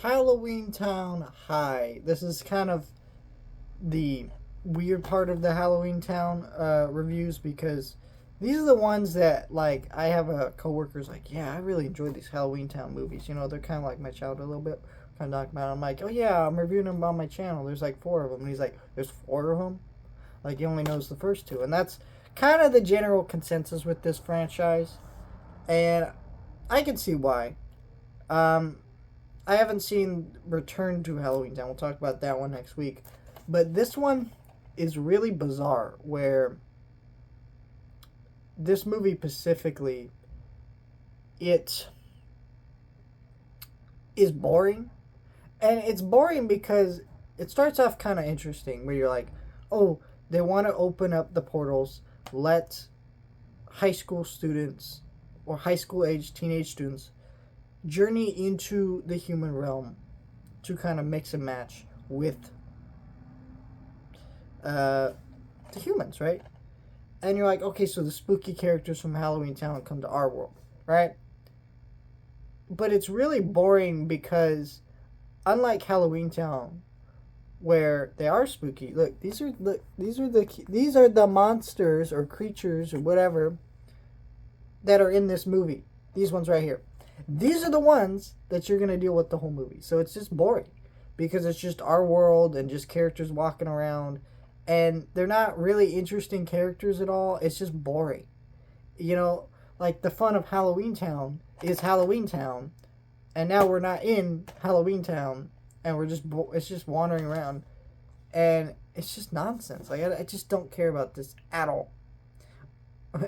Halloween Town High. This is kind of the weird part of the Halloween Town reviews because these are the ones that, like, I have a coworker's like, yeah, I really enjoyed these Halloween Town movies. You know, they're kind of like my childhood a little bit. Kind of talking about it. I'm like, oh yeah, I'm reviewing them on my channel. There's like 4 of them. And he's like, there's 4 of them? Like, he only knows the first 2. And that's kind of the general consensus with this franchise. And I can see why. Um, I haven't seen Return to Halloween Town. We'll talk about that one next week. But this one is really bizarre, where this movie specifically, it is boring. And it's boring because it starts off kind of interesting, where you're like, oh, they want to open up the portals, let high school students or high school age teenage students journey into the human realm to kind of mix and match with the humans, right? And you're like, okay, so the spooky characters from Halloween Town come to our world, right? But it's really boring because, unlike Halloween Town, where they are spooky, look, these are the monsters or creatures or whatever that are in this movie. These ones right here. These are the ones that you're gonna deal with the whole movie. So it's just boring because it's just our world and just characters walking around, and they're not really interesting characters at all. It's just boring. You know, like the fun of Halloween Town is Halloween Town, and now we're not in Halloween Town, and it's just wandering around, and it's just nonsense. Like, I just don't care about this at all.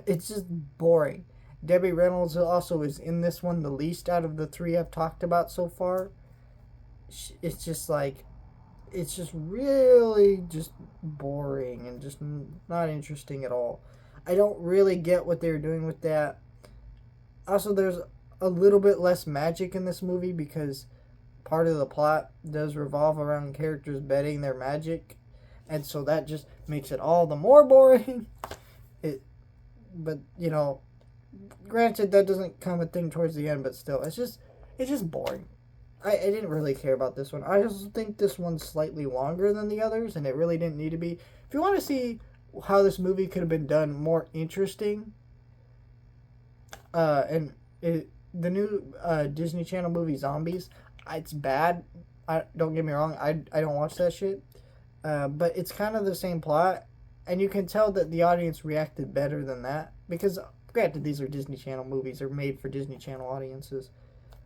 It's just boring. Debbie Reynolds also is in this one the least out of the 3 I've talked about so far. It's just like, it's just really just boring and just not interesting at all. I don't really get what they're doing with that. Also, there's a little bit less magic in this movie because part of the plot does revolve around characters betting their magic, and so that just makes it all the more boring. But you know, granted, that doesn't come a thing towards the end, but still, it's just boring. I didn't really care about this one. I just think this one's slightly longer than the others, and it really didn't need to be. If you want to see how this movie could have been done more interesting, the new Disney Channel movie Zombies, it's bad. Don't get me wrong. I don't watch that shit. But it's kind of the same plot, and you can tell that the audience reacted better than that because, granted, these are Disney Channel movies. They're made for Disney Channel audiences.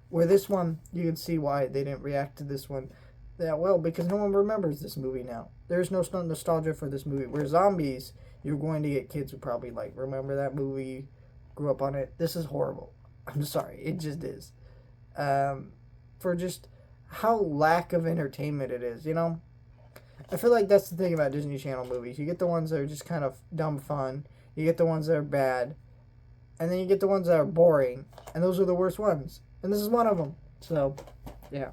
Where this one, you can see why they didn't react to this one that well, because no one remembers this movie now. There's no nostalgia for this movie. Where Zombies, you're going to get kids who probably like remember that movie, grew up on it. This is horrible. I'm sorry, it just is. For just how lack of entertainment it is, you know? I feel like that's the thing about Disney Channel movies. You get the ones that are just kind of dumb fun. You get the ones that are bad. And then you get the ones that are boring. And those are the worst ones. And this is one of them. So, yeah.